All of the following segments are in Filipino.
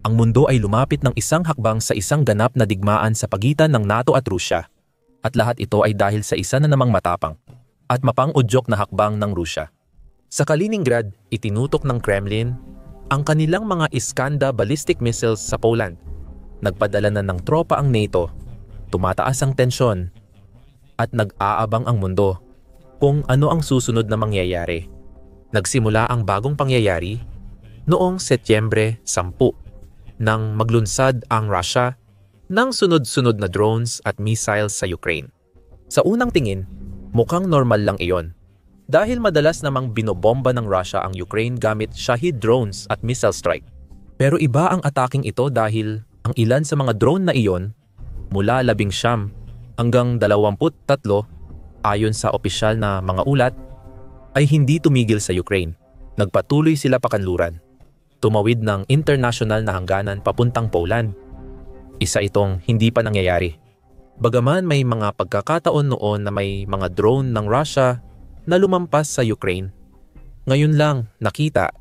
ang mundo ay lumapit ng isang hakbang sa isang ganap na digmaan sa pagitan ng NATO at Rusya. At lahat ito ay dahil sa isa na namang matapang at mapang-udyok na hakbang ng Rusya. Sa Kaliningrad, itinutok ng Kremlin ang kanilang mga Iskander ballistic missiles sa Poland. Nagpadala na ng tropa ang NATO, tumataas ang tensyon, at nag-aabang ang mundo kung ano ang susunod na mangyayari. Nagsimula ang bagong pangyayari noong Setyembre 10 nang maglunsad ang Russia ng sunod-sunod na drones at missiles sa Ukraine. Sa unang tingin, mukhang normal lang iyon. Dahil madalas namang binobomba ng Russia ang Ukraine gamit Shahid drones at missile strike. Pero iba ang ataking ito dahil ang ilan sa mga drone na iyon, mula 19 hanggang 23 ayon sa opisyal na mga ulat, ay hindi tumigil sa Ukraine. Nagpatuloy sila pakanluran. Tumawid ng international na hangganan papuntang Poland. Isa itong hindi pa nangyayari. Bagaman may mga pagkakataon noon na may mga drone ng Russia na lumampas sa Ukraine, ngayon lang nakita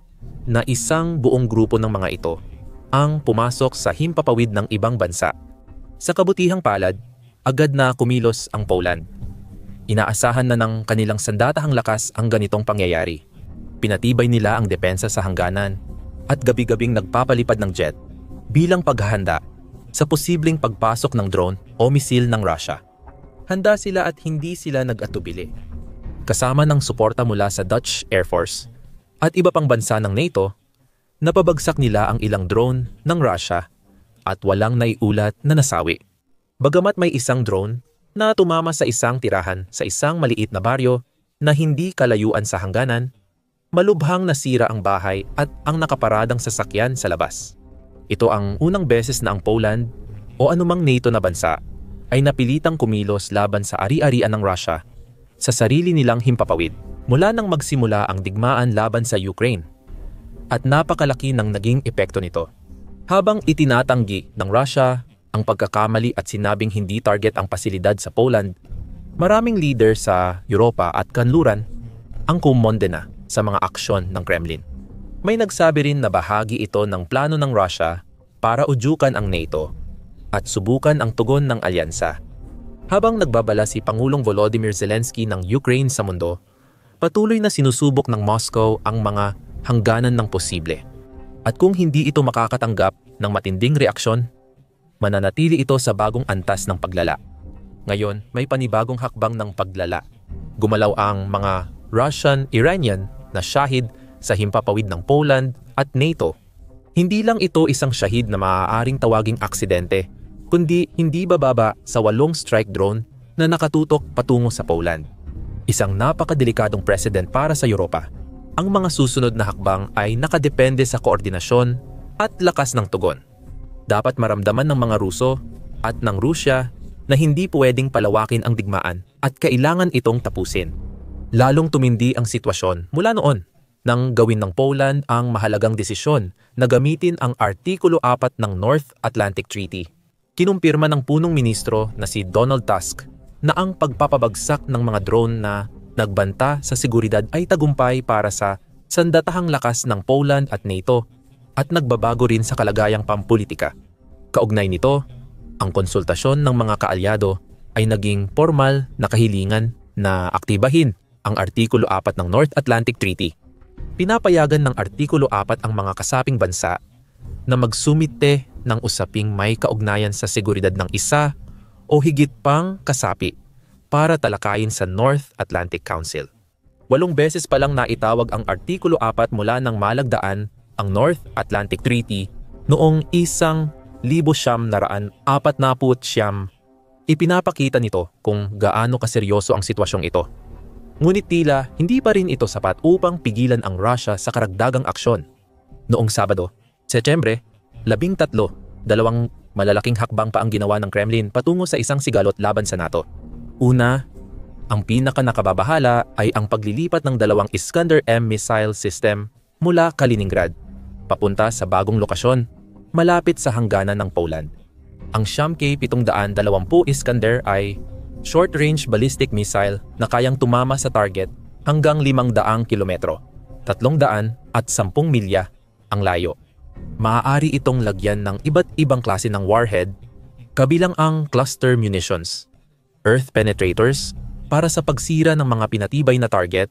na isang buong grupo ng mga ito ang pumasok sa himpapawid ng ibang bansa. Sa kabutihang palad, agad na kumilos ang Poland. Inaasahan na ng kanilang sandatahang lakas ang ganitong pangyayari. Pinatibay nila ang depensa sa hangganan at gabi-gabing nagpapalipad ng jet bilang paghahanda sa posibleng pagpasok ng drone o misil ng Russia. Handa sila at hindi sila nag-atubili. Kasama ng suporta mula sa Dutch Air Force at iba pang bansa ng NATO, napabagsak nila ang ilang drone ng Russia at walang naiulat na nasawi. Bagamat may isang drone na tumama sa isang tirahan sa isang maliit na baryo na hindi kalayuan sa hangganan, malubhang nasira ang bahay at ang nakaparadang sasakyan sa labas. Ito ang unang beses na ang Poland o anumang NATO na bansa ay napilitang kumilos laban sa ari-arian ng Russia sa sarili nilang himpapawid mula nang magsimula ang digmaan laban sa Ukraine. At napakalaki ng naging epekto nito. Habang itinatanggi ng Russia ang pagkakamali at sinabing hindi target ang pasilidad sa Poland, maraming leader sa Europa at kanluran ang kumonde na sa mga aksyon ng Kremlin. May nagsabi rin na bahagi ito ng plano ng Russia para udyukan ang NATO at subukan ang tugon ng alyansa. Habang nagbabala si Pangulong Volodymyr Zelensky ng Ukraine sa mundo, patuloy na sinusubok ng Moscow ang mga hangganan ng posible. At kung hindi ito makakatanggap ng matinding reaksyon, mananatili ito sa bagong antas ng paglala. Ngayon, may panibagong hakbang ng paglala. Gumalaw ang mga Russian-Iranian na Shahid sa himpapawid ng Poland at NATO. Hindi lang ito isang Shahid na maaaring tawaging aksidente, kundi hindi bababa sa 8 strike drone na nakatutok patungo sa Poland. Isang napakadelikadong precedent para sa Europa. Ang mga susunod na hakbang ay nakadepende sa koordinasyon at lakas ng tugon. Dapat maramdaman ng mga Ruso at ng Rusya na hindi pwedeng palawakin ang digmaan at kailangan itong tapusin. Lalong tumindi ang sitwasyon mula noon nang gawin ng Poland ang mahalagang desisyon na gamitin ang Artikulo 4 ng North Atlantic Treaty. Kinumpirma ng punong ministro na si Donald Tusk na ang pagpapabagsak ng mga drone na nagbanta sa seguridad ay tagumpay para sa sandatahang lakas ng Poland at NATO at nagbabago rin sa kalagayang pampulitika. Kaugnay nito, ang konsultasyon ng mga kaalyado ay naging formal na kahilingan na aktibahin ang Artikulo 4 ng North Atlantic Treaty. Pinapayagan ng Artikulo 4 ang mga kasaping bansa na magsumite ng usaping may kaugnayan sa seguridad ng isa o higit pang kasapi para talakayin sa North Atlantic Council. 8 beses pa lang naitawag ang Artikulo 4 mula nang malagdaan ang North Atlantic Treaty noong 1949. Ipinapakita nito kung gaano kaseryoso ang sitwasyong ito. Ngunit tila hindi pa rin ito sapat upang pigilan ang Russia sa karagdagang aksyon. Noong Sabado, Setyembre 13, 2 malalaking hakbang pa ang ginawa ng Kremlin patungo sa isang sigalot laban sa NATO. Una, ang pinaka-nakababahala ay ang paglilipat ng 2 Iskander-M missile system mula Kaliningrad papunta sa bagong lokasyon malapit sa hangganan ng Poland. Ang K-720 Iskander ay short-range ballistic missile na kayang tumama sa target hanggang 500 kilometro, 310 milya ang layo. Maaari itong lagyan ng iba't ibang klase ng warhead, kabilang ang cluster munitions, earth penetrators para sa pagsira ng mga pinatibay na target,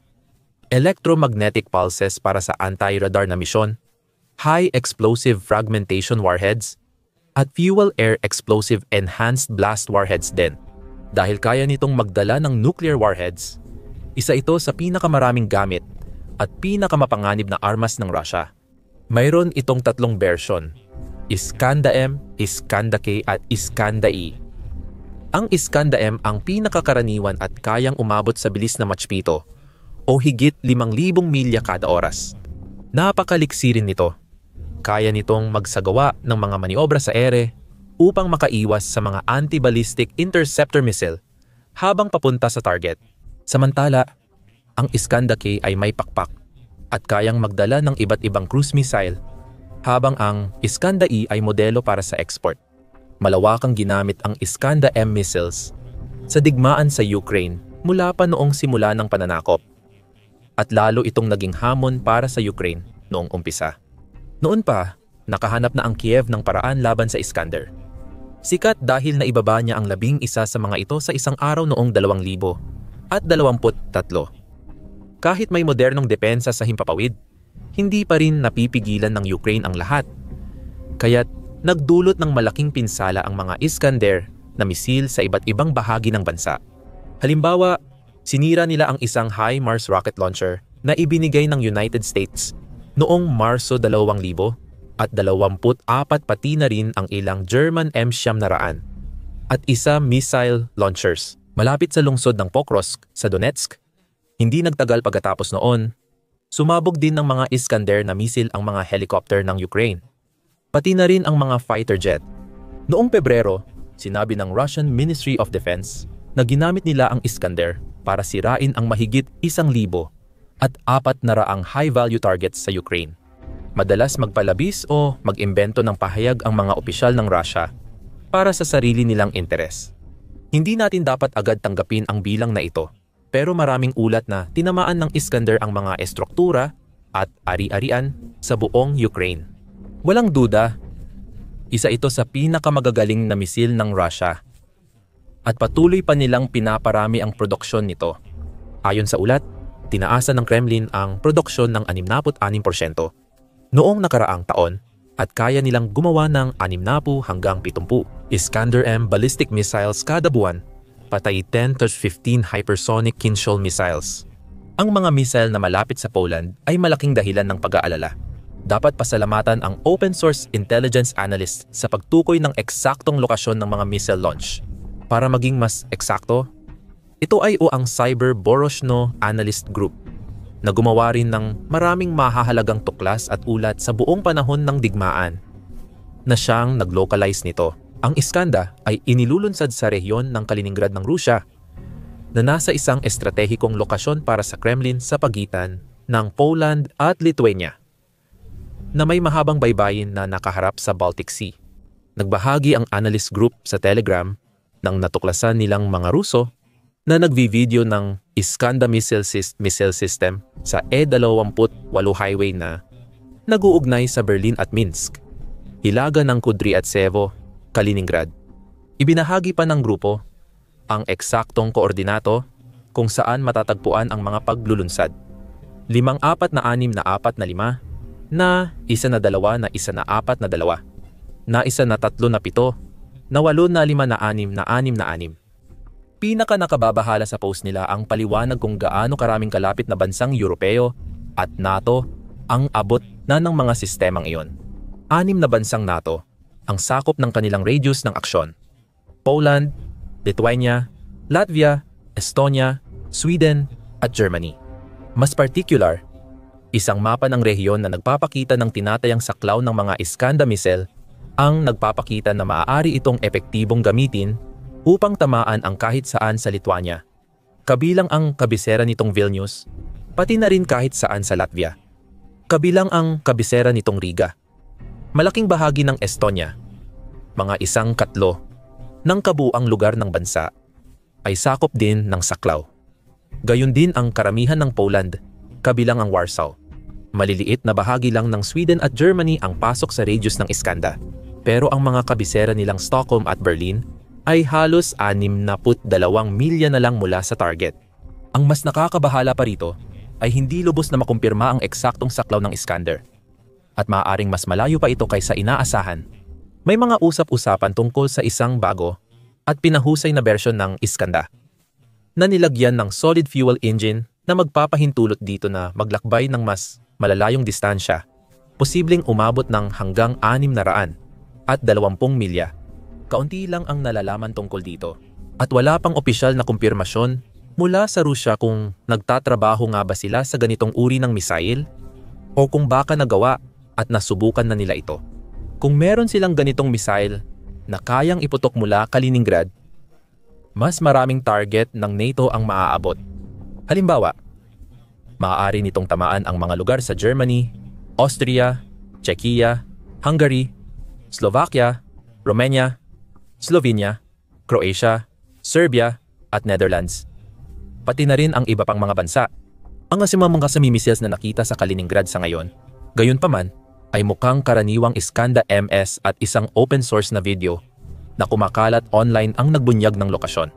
electromagnetic pulses para sa anti-radar na misyon, high explosive fragmentation warheads, at fuel-air explosive enhanced blast warheads din. Dahil kaya nitong magdala ng nuclear warheads, isa ito sa pinakamaraming gamit at pinakamapanganib na armas ng Russia. Mayroon itong tatlong version, Iskanda-M, Iskanda-K at Iskanda-E. Ang Iskanda-M ang pinakakaraniwan at kayang umabot sa bilis na Mach 7 o higit 5,000 milya kada oras. Napakaliksi rin nito. Kaya nitong magsagawa ng mga maniobra sa ere upang makaiwas sa mga anti-ballistic interceptor missile habang papunta sa target. Samantala, ang Iskanda-K ay may pakpak at kayang magdala ng iba't ibang cruise missile, habang ang Iskanda-E ay modelo para sa export. Malawakang ginamit ang Iskanda-M missiles sa digmaan sa Ukraine mula pa noong simula ng pananakop, at lalo itong naging hamon para sa Ukraine noong umpisa. Noon pa, nakahanap na ang Kiev ng paraan laban sa Iskander. Sikat dahil naibaba niya ang 11 sa mga ito sa isang araw noong 2023. Kahit may modernong depensa sa himpapawid, hindi pa rin napipigilan ng Ukraine ang lahat. Kaya't nagdulot ng malaking pinsala ang mga Iskander na misil sa iba't ibang bahagi ng bansa. Halimbawa, sinira nila ang isang HIMARS rocket launcher na ibinigay ng United States noong Marso 2000 at 24 pati na rin ang ilang German M-900 at isa missile launchers malapit sa lungsod ng Pokrovsk sa Donetsk. Hindi nagtagal pagkatapos noon, sumabog din ng mga Iskander na misil ang mga helicopter ng Ukraine, pati na rin ang mga fighter jet. Noong Pebrero, sinabi ng Russian Ministry of Defense na ginamit nila ang Iskander para sirain ang mahigit 1,000 at 400 high-value targets sa Ukraine. Madalas magpalabis o mag-imbento ng pahayag ang mga opisyal ng Russia para sa sarili nilang interes. Hindi natin dapat agad tanggapin ang bilang na ito, pero maraming ulat na tinamaan ng Iskander ang mga estruktura at ari-arian sa buong Ukraine. Walang duda, isa ito sa pinakamagagaling na misil ng Russia at patuloy pa nilang pinaparami ang produksyon nito. Ayon sa ulat, tinaasan ng Kremlin ang produksyon ng 66% noong nakaraang taon at kaya nilang gumawa ng 60 hanggang 70 Iskander-M ballistic missiles kada buwan, patay 10 to 15 hypersonic Kinzhal missiles. Ang mga missile na malapit sa Poland ay malaking dahilan ng pag-aalala. Dapat pasalamatan ang open source intelligence analyst sa pagtukoy ng eksaktong lokasyon ng mga missile launch. Para maging mas eksakto, ito ay ang Cyber Boroshno Analyst Group na gumawa rin ng maraming mahahalagang tuklas at ulat sa buong panahon ng digmaan na siyang nag-localize nito. Ang Iskanda ay inilulunsad sa rehiyon ng Kaliningrad ng Rusya na nasa isang estratehikong lokasyon para sa Kremlin sa pagitan ng Poland at Lithuania na may mahabang baybayin na nakaharap sa Baltic Sea. Nagbahagi ang analyst group sa Telegram ng natuklasan nilang mga Ruso na nagvi-video ng Iskanda missile system sa E28 highway na nag-uugnay sa Berlin at Minsk, hilaga ng Kudryavtsevo, Kaliningrad. Ibinahagi pa ng grupo ang eksaktong koordinato kung saan matatagpuan ang mga paglulunsad. 5-4 na 6 na 4 na 5 na 1 na 2 na 1 na 4 na 2 na 1 na 3 na 7 na 8 na 5 na 6 na 6 na 6. Pinaka nakababahala sa post nila ang paliwanag kung gaano karaming kalapit na bansang Europeo at NATO ang abot na ng mga sistemang iyon. 6 na bansang NATO ang sakop ng kanilang radius ng aksyon: Poland, Lithuania, Latvia, Estonia, Sweden at Germany. Mas particular, isang mapa ng rehiyon na nagpapakita ng tinatayang saklaw ng mga Iskanda missile ang nagpapakita na maaari itong epektibong gamitin upang tamaan ang kahit saan sa Lithuania, kabilang ang kabisera nitong Vilnius, pati na rin kahit saan sa Latvia, kabilang ang kabisera nitong Riga. Malaking bahagi ng Estonia, mga 1/4 ng kabuuang lugar ng bansa, ay sakop din ng saklaw. Gayon din ang karamihan ng Poland, kabilang ang Warsaw. Maliliit na bahagi lang ng Sweden at Germany ang pasok sa radius ng Iskanda. Pero ang mga kabisera nilang Stockholm at Berlin ay halos 62 milya na lang mula sa target. Ang mas nakakabahala pa rito ay hindi lubos na makumpirma ang eksaktong saklaw ng Iskander. At maaaring mas malayo pa ito kaysa inaasahan. May mga usap-usapan tungkol sa isang bago at pinahusay na bersyon ng Iskanda na nilagyan ng solid fuel engine na magpapahintulot dito na maglakbay ng mas malalayong distansya, posibleng umabot ng hanggang 600 at 20 milya. Kaunti lang ang nalalaman tungkol dito at wala pang opisyal na kumpirmasyon mula sa Rusya kung nagtatrabaho nga ba sila sa ganitong uri ng misail o kung baka nagawa at nasubukan na nila ito. Kung meron silang ganitong misail na kayang iputok mula Kaliningrad, mas maraming target ng NATO ang maaabot. Halimbawa, maaari nitong tamaan ang mga lugar sa Germany, Austria, Czechia, Hungary, Slovakia, Romania, Slovenia, Croatia, Serbia, at Netherlands. Pati na rin ang iba pang mga bansa. Ang mga kasami missiles na nakita sa Kaliningrad sa ngayon, gayunpaman, ay mukhang karaniwang Iskanda MS at isang open source na video na kumakalat online ang nagbunyag ng lokasyon.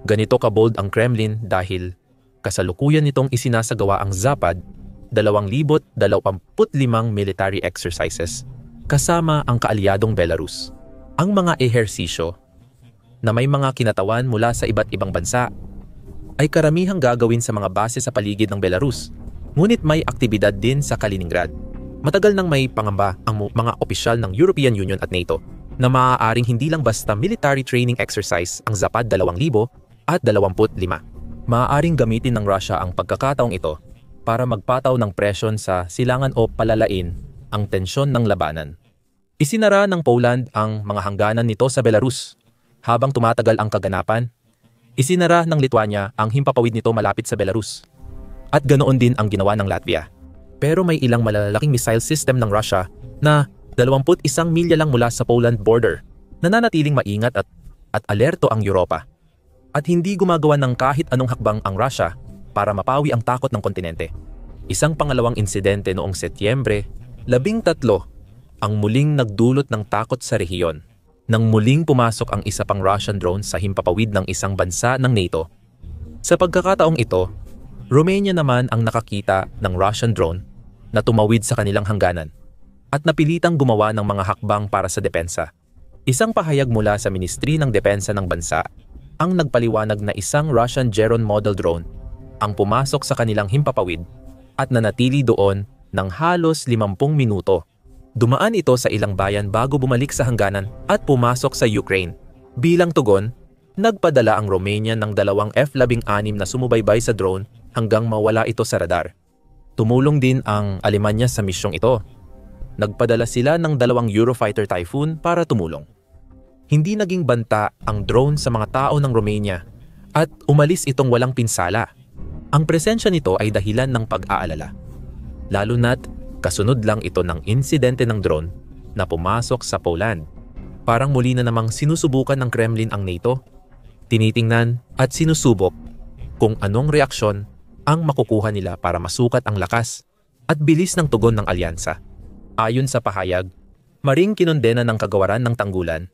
Ganito kabold ang Kremlin dahil kasalukuyan nitong isinasagawa ang Zapad 2025 military exercises kasama ang kaalyadong Belarus. Ang mga ehersisyo na may mga kinatawan mula sa iba't ibang bansa ay karamihang gagawin sa mga base sa paligid ng Belarus, ngunit may aktibidad din sa Kaliningrad. Matagal nang may pangamba ang mga opisyal ng European Union at NATO na maaaring hindi lang basta military training exercise ang Zapad 2025. Maaaring gamitin ng Russia ang pagkakataong ito para magpataw ng presyon sa silangan o palalain ang tensyon ng labanan. Isinara ng Poland ang mga hangganan nito sa Belarus. Habang tumatagal ang kaganapan, isinara ng Lithuania ang himpapawid nito malapit sa Belarus. At ganoon din ang ginawa ng Latvia. Pero may ilang malalaking missile system ng Russia na 21 milya lang mula sa Poland border, nananatiling maingat at alerto ang Europa. At hindi gumagawa ng kahit anong hakbang ang Russia para mapawi ang takot ng kontinente. Isang pangalawang insidente noong Setyembre 13 ang muling nagdulot ng takot sa rehiyon nang muling pumasok ang isa pang Russian drone sa himpapawid ng isang bansa ng NATO. Sa pagkakataong ito, Romania naman ang nakakita ng Russian drone na tumawid sa kanilang hangganan at napilitang gumawa ng mga hakbang para sa depensa. Isang pahayag mula sa Ministry ng Depensa ng bansa ang nagpaliwanag na isang Russian Geron model drone ang pumasok sa kanilang himpapawid at nanatili doon ng halos 50 minuto. Dumaan ito sa ilang bayan bago bumalik sa hangganan at pumasok sa Ukraine. Bilang tugon, nagpadala ang Romania ng 2 F-16 na sumubaybay sa drone hanggang mawala ito sa radar. Tumulong din ang Alemanya sa misyong ito. Nagpadala sila ng 2 Eurofighter Typhoon para tumulong. Hindi naging banta ang drone sa mga tao ng Romania at umalis itong walang pinsala. Ang presensya nito ay dahilan ng pag-aalala. Lalo na't kasunod lang ito ng insidente ng drone na pumasok sa Poland. Parang muli na namang sinusubukan ng Kremlin ang NATO, tinitingnan at sinusubok kung anong reaksyon ang makukuha nila para masukat ang lakas at bilis ng tugon ng alyansa. Ayon sa pahayag, maring kinondena ng kagawaran ng tanggulan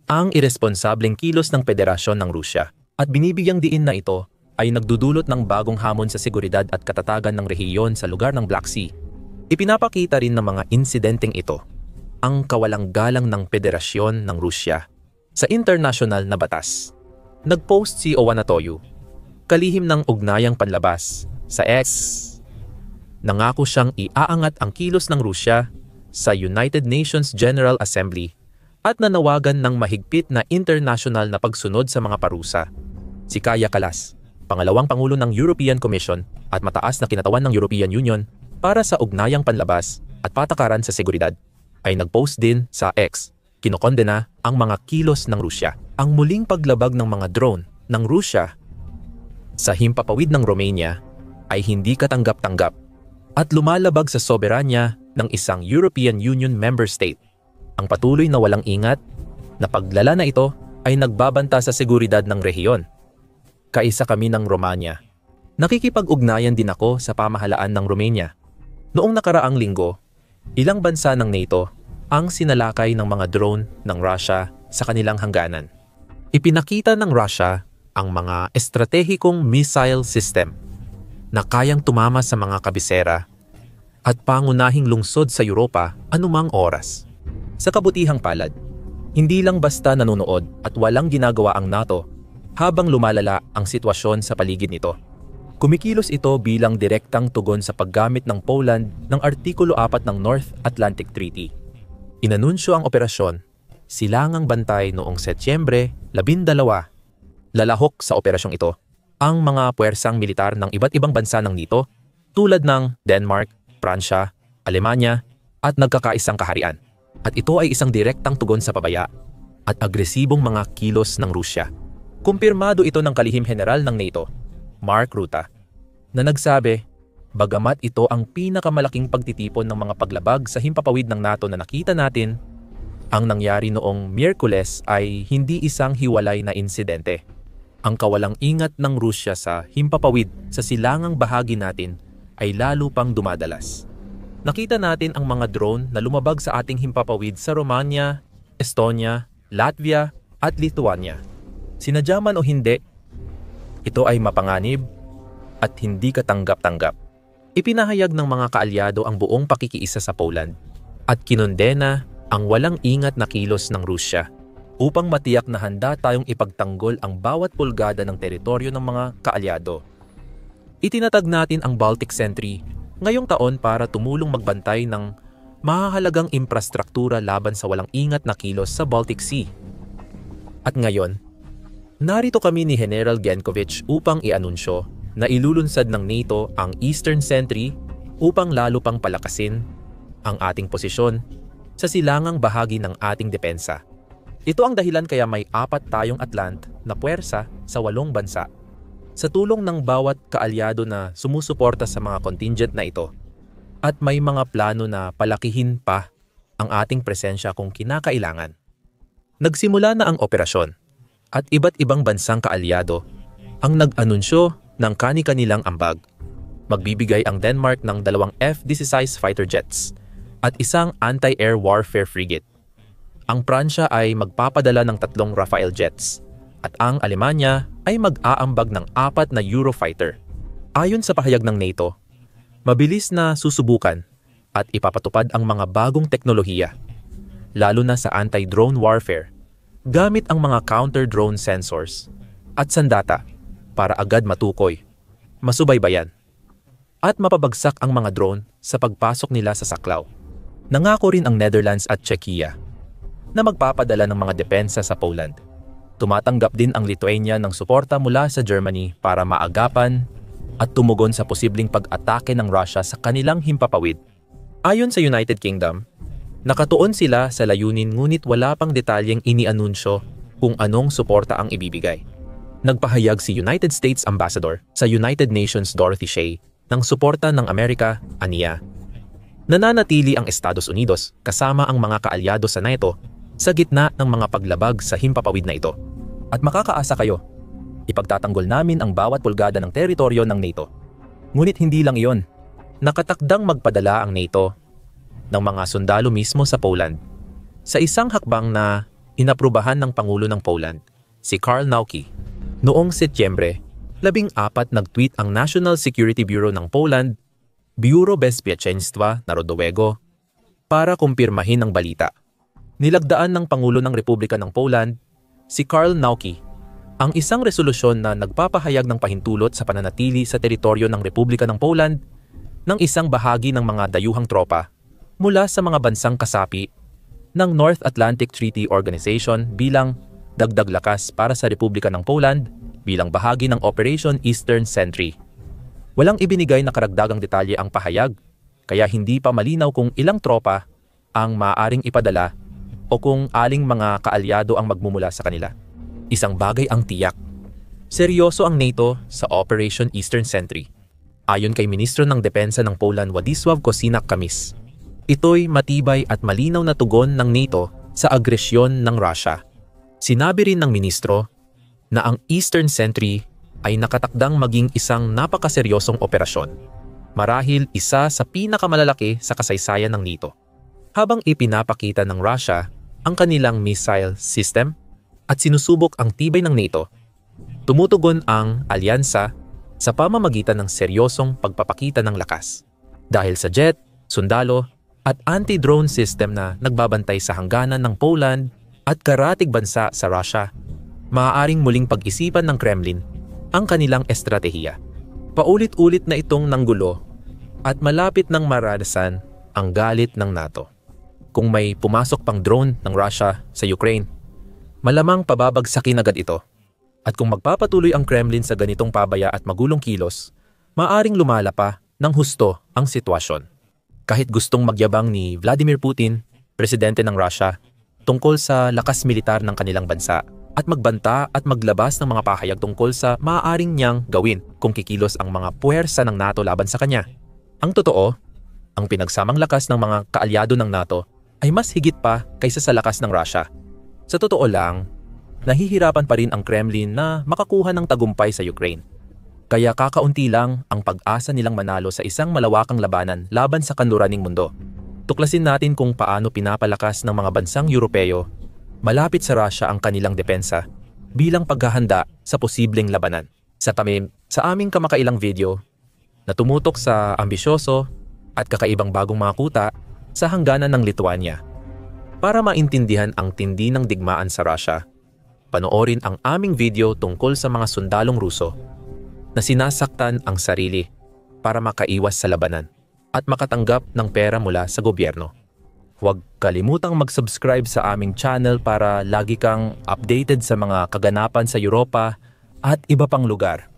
ang iresponsableng kilos ng Federasyon ng Rusya at binibigyang diin na ito ay nagdudulot ng bagong hamon sa seguridad at katatagan ng rehiyon sa lugar ng Black Sea. Ipinapakita rin ng mga insidenteng ito ang kawalang-galang ng Federasyon ng Rusya sa internasyonal na batas. Nag-post si Owanatoyu, kalihim ng ugnayang panlabas, sa X. Nangako siyang iaangat ang kilos ng Rusya sa United Nations General Assembly at nanawagan ng mahigpit na internasyonal na pagsunod sa mga parusa. Si Kaja Kallas, pangalawang pangulo ng European Commission at mataas na kinatawan ng European Union para sa ugnayang panlabas at patakaran sa seguridad, ay nagpost din sa X. Kinokondena ang mga kilos ng Rusya. Ang muling paglabag ng mga drone ng Rusya sa himpapawid ng Romania ay hindi katanggap-tanggap at lumalabag sa soberanya ng isang European Union member state. Ang patuloy na walang ingat na paglala na ito ay nagbabanta sa seguridad ng rehiyon. Kaisa kami ng Romania. Nakikipag-ugnayan din ako sa pamahalaan ng Romania. Noong nakaraang linggo, ilang bansa ng NATO ang sinalakay ng mga drone ng Russia sa kanilang hangganan. Ipinakita ng Russia ang mga estratehikong missile system na kayang tumama sa mga kabisera at pangunahing lungsod sa Europa anumang oras. Sa kabutihang palad, hindi lang basta nanonood at walang ginagawa ang NATO habang lumalala ang sitwasyon sa paligid nito. Kumikilos ito bilang direktang tugon sa paggamit ng Poland ng Artikulo 4 ng North Atlantic Treaty. Inanunsyo ang operasyon, Silangang Bantay noong Setyembre 12. Lalahok sa operasyong ito ang mga puwersang militar ng iba't ibang bansa ng NATO tulad ng Denmark, Pransya, Alemanya at nagkakaisang kaharian. At ito ay isang direktang tugon sa pabaya at agresibong mga kilos ng Rusya. Kumpirmado ito ng kalihim general ng NATO, Mark Rutte, na nagsabi, bagamat ito ang pinakamalaking pagtitipon ng mga paglabag sa himpapawid ng NATO na nakita natin, ang nangyari noong Miyerkules ay hindi isang hiwalay na insidente. Ang kawalang ingat ng Rusya sa himpapawid sa silangang bahagi natin ay lalo pang dumadalas. Nakita natin ang mga drone na lumabag sa ating himpapawid sa Romania, Estonia, Latvia at Lithuania. Sinadya man o hindi, ito ay mapanganib at hindi katanggap-tanggap. Ipinahayag ng mga kaalyado ang buong pakikiisa sa Poland at kinondena ang walang ingat na kilos ng Rusya upang matiyak na handa tayong ipagtanggol ang bawat pulgada ng teritoryo ng mga kaalyado. Itinatag natin ang Baltic Sentry ngayong taon para tumulong magbantay ng mahahalagang infrastruktura laban sa walang ingat na kilos sa Baltic Sea. At ngayon, narito kami ni General Genkovich upang ianunsyo na ilulunsad ng NATO ang Eastern Sentry upang lalo pang palakasin ang ating posisyon sa silangang bahagi ng ating depensa. Ito ang dahilan kaya may 4 tayong Atlant na puwersa sa 8 bansa. Sa tulong ng bawat kaalyado na sumusuporta sa mga contingent na ito, at may mga plano na palakihin pa ang ating presensya kung kinakailangan. Nagsimula na ang operasyon at iba't ibang bansang kaalyado ang nag-anunsyo ng kani-kanilang ambag. Magbibigay ang Denmark ng 2 F-16 fighter jets at isang anti-air warfare frigate. Ang Pransya ay magpapadala ng 3 Rafale jets at ang Alemanya ay mag-aambag ng 4 na Eurofighter. Ayon sa pahayag ng NATO, mabilis na susubukan at ipapatupad ang mga bagong teknolohiya, lalo na sa anti-drone warfare, gamit ang mga counter-drone sensors at sandata para agad matukoy, masubaybayan, at mapabagsak ang mga drone sa pagpasok nila sa saklaw. Nangako rin ang Netherlands at Czechia na magpapadala ng mga depensa sa Poland. Tumatanggap din ang Lithuania ng suporta mula sa Germany para maagapan at tumugon sa posibleng pag-atake ng Russia sa kanilang himpapawid. Ayon sa United Kingdom, nakatuon sila sa layunin ngunit wala pang detalyeng inianunsyo kung anong suporta ang ibibigay. Nagpahayag si United States Ambassador sa United Nations Dorothy Shea ng suporta ng Amerika, aniya. Nananatili ang Estados Unidos kasama ang mga kaalyado sa NATO sa gitna ng mga paglabag sa himpapawid na ito. At makakaasa kayo, ipagtatanggol namin ang bawat pulgada ng teritoryo ng NATO. Ngunit hindi lang iyon. Nakatakdang magpadala ang NATO ng mga sundalo mismo sa Poland. Sa isang hakbang na inaprubahan ng Pangulo ng Poland, si Karl Nawacki, noong Setyembre 14 nag-tweet ang National Security Bureau ng Poland, Biuro Bezpieczeństwa Narodowego, para kumpirmahin ang balita. Nilagdaan ng Pangulo ng Republika ng Poland, si Karl Nawacki, ang isang resolusyon na nagpapahayag ng pahintulot sa pananatili sa teritoryo ng Republika ng Poland ng isang bahagi ng mga dayuhang tropa mula sa mga bansang kasapi ng North Atlantic Treaty Organization bilang dagdag lakas para sa Republika ng Poland bilang bahagi ng Operation Eastern Sentry. Walang ibinigay na karagdagang detalye ang pahayag, kaya hindi pa malinaw kung ilang tropa ang maaaring ipadala o kung aling mga kaalyado ang magmumula sa kanila. Isang bagay ang tiyak. Seryoso ang NATO sa Operation Eastern Sentry. Ayon kay Ministro ng Depensa ng Poland Władysław Kosiniak-Kamysz, ito'y matibay at malinaw na tugon ng NATO sa agresyon ng Russia. Sinabi rin ng ministro na ang Eastern Sentry ay nakatakdang maging isang napakaseryosong operasyon marahil isa sa pinakamalalaki sa kasaysayan ng NATO. Habang ipinapakita ng Russia ang kanilang missile system at sinusubok ang tibay ng NATO, tumutugon ang alyansa sa pamamagitan ng seryosong pagpapakita ng lakas. Dahil sa jet, sundalo, at anti-drone system na nagbabantay sa hangganan ng Poland at karatig bansa sa Russia, maaaring muling pag-isipan ng Kremlin ang kanilang estratehiya. Paulit-ulit na itong nanggulo at malapit nang maranasan ang galit ng NATO. Kung may pumasok pang drone ng Russia sa Ukraine, malamang pababagsakin agad ito. At kung magpapatuloy ang Kremlin sa ganitong pabaya at magulong kilos, maaaring lumala pa ng husto ang sitwasyon. Kahit gustong magyabang ni Vladimir Putin, presidente ng Russia, tungkol sa lakas militar ng kanilang bansa at magbanta at maglabas ng mga pahayag tungkol sa maaaring niyang gawin kung kikilos ang mga puwersa ng NATO laban sa kanya. Ang totoo, ang pinagsamang lakas ng mga kaalyado ng NATO ay mas higit pa kaysa sa lakas ng Russia. Sa totoo lang, nahihirapan pa rin ang Kremlin na makakuha ng tagumpay sa Ukraine. Kaya kakaunti lang ang pag-asa nilang manalo sa isang malawakang labanan laban sa kanluraning mundo. Tuklasin natin kung paano pinapalakas ng mga bansang Europeo malapit sa Russia ang kanilang depensa bilang paghahanda sa posibleng labanan. Sa aming kamakailang video na tumutok sa ambisyoso at kakaibang bagong mga kuta sa hangganan ng Lithuania. Para maintindihan ang tindi ng digmaan sa Russia, panoorin ang aming video tungkol sa mga sundalong Ruso na sinasaktan ang sarili para makaiwas sa labanan at makatanggap ng pera mula sa gobyerno. Huwag kalimutang mag-subscribe sa aming channel para lagi kang updated sa mga kaganapan sa Europa at iba pang lugar.